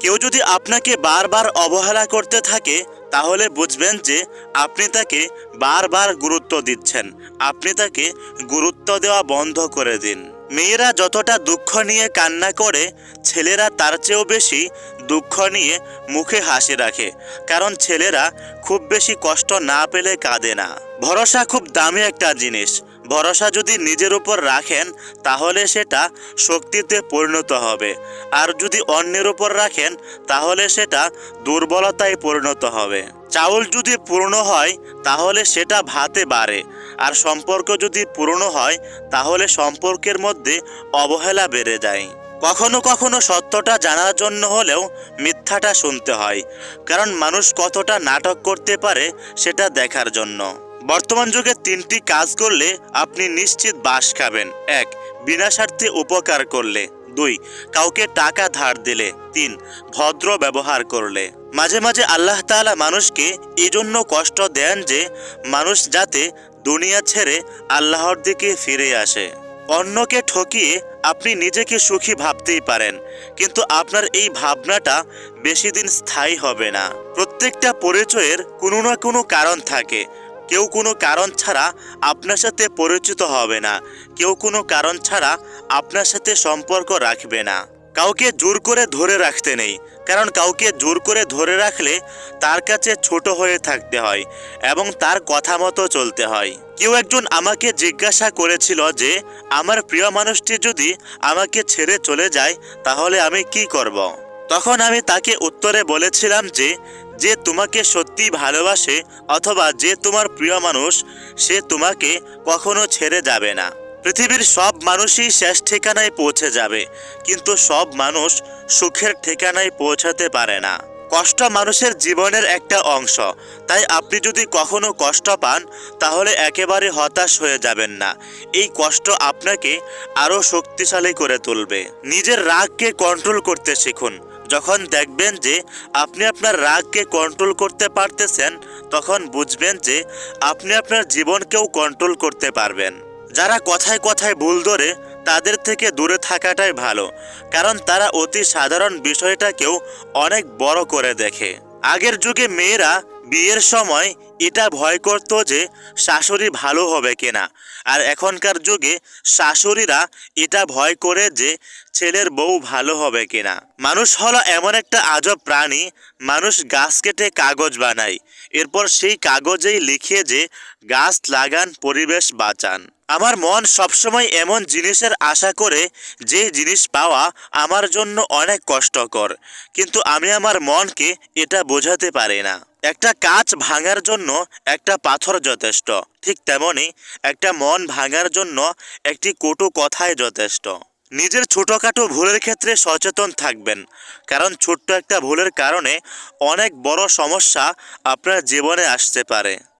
কেউ যদি আপনাকে বারবার অবহেলা করতে থাকে তাহলে বুঝবেন যে আপনি তাকে বারবার গুরুত্ব দিচ্ছেন। আপনি তাকে গুরুত্ব দেওয়া বন্ধ করে দিন। মেয়েরা যতটা দুঃখ নিয়ে কান্না করে, ছেলেরা তার চেয়েও বেশি দুঃখ নিয়ে মুখে হাসি রাখে। কারণ ছেলেরা খুব বেশি কষ্ট না পেলে কাঁদে না। ভরসা খুব দামি একটা জিনিস। ভরসা যদি নিজের উপর রাখেন তাহলে সেটা শক্তিতে পরিণত হবে, আর যদি অন্যের উপর রাখেন তাহলে সেটা দুর্বলতায় পরিণত হবে। চাউল যদি পুরনো হয় তাহলে সেটা ভাতে বাড়ে, আর সম্পর্ক যদি পুরনো হয় তাহলে সম্পর্কের মধ্যে অবহেলা বেড়ে যায়। কখনো কখনো সত্যটা জানার জন্য হলেও মিথ্যাটা শুনতে হয়, কারণ মানুষ কতটা নাটক করতে পারে সেটা দেখার জন্য। বর্তমান যুগে 3টি কাজ করলে আপনি নিশ্চিত বাস খাবেন। 1. বিনা স্বার্থে উপকার করলে। 2. কাউকে টাকা ধার দিলে। 3. ভদ্র ব্যবহার করলে। মাঝে মাঝে আল্লাহ তাআলা মানুষকে এজন্য কষ্ট দেন যে মানুষ যাতে দুনিয়া ছেড়ে আল্লাহর দিকে ফিরে আসে। অন্যকে ঠকিয়ে আপনি নিজেকে সুখী ভাবতেই পারেন, কিন্তু আপনার এই ভাবনাটা বেশি দিন স্থায়ী হবে না। প্রত্যেকটা পরিচয়ের কোনো না কোনো কারণ থাকে। কেউ কোনো কারণ ছাড়া আপনার সাথে পরিচিত হবে না, কেউ কোনো কারণ ছাড়া আপনার সাথে সম্পর্ক রাখবে না। কাউকে জোর করে ধরে রাখতে নেই, কারণ কাউকে জোর করে ধরে রাখলে তার কাছে ছোট হয়ে থাকতে হয় এবং তার কথা মতো চলতে হয়। কেউ একজন আমাকে জিজ্ঞাসা করেছিল যে আমার প্রিয় মানুষটি যদি আমাকে ছেড়ে চলে যায় তাহলে আমি কি করব। তখন আমি তাকে উত্তরে বলেছিলাম যে যে তোমাকে সত্যি ভালোবাসে অথবা যে তোমার প্রিয় মানুষ, সে তোমাকে কখনো ছেড়ে যাবে না। পৃথিবীর সব মানুষই শেষ ঠিকানায় পৌঁছে যাবে, কিন্তু সব মানুষ সুখের ঠিকানায় পৌঁছাতে পারে না। কষ্ট মানুষের জীবনের একটা অংশ, তাই আপনি যদি কখনো কষ্ট পান তাহলে একেবারে হতাশ হয়ে যাবেন না। এই কষ্ট আপনাকে আরও শক্তিশালী করে তুলবে। নিজের রাগকে কন্ট্রোল করতে শিখুন। যখন দেখবেন যে আপনি আপনার রাগকে কন্ট্রোল করতে পারতেছেন, তখন বুঝবেন যে আপনি আপনার জীবনকেও কন্ট্রোল করতে পারবেন। যারা কথায় কথায় ভুল ধরে তাদের থেকে দূরে থাকাটাই ভালো, কারণ তারা অতি সাধারণ বিষয়টাকেও অনেক বড় করে দেখে। আগের যুগে মেয়েরা বিয়ের সময় এটা ভয় করত যে শাশুড়ি ভালো হবে কিনা, আর এখনকার যুগে শাশুড়িরা এটা ভয় করে যে ছেলের বউ ভালো হবে কিনা। মানুষ হলো এমন একটা আজব প্রাণী, মানুষ গাছ কেটে কাগজ বানায়, এরপর সেই কাগজেই লিখে যে গাছ লাগান, পরিবেশ বাঁচান। আমার মন সবসময় এমন জিনিসের আশা করে যে জিনিস পাওয়া আমার জন্য অনেক কষ্টকর, কিন্তু আমি আমার মনকে এটা বোঝাতে পারি না। একটা কাঁচ ভাঙার জন্য একটা পাথর যথেষ্ট, ঠিক তেমনি একটা মন ভাঙার জন্য একটি কটু কথাই যথেষ্ট। নিজের ছোটখাটো ভুলের ক্ষেত্রে সচেতন থাকবেন, কারণ ছোট্ট একটা ভুলের কারণে অনেক বড় সমস্যা আপনার জীবনে আসতে পারে।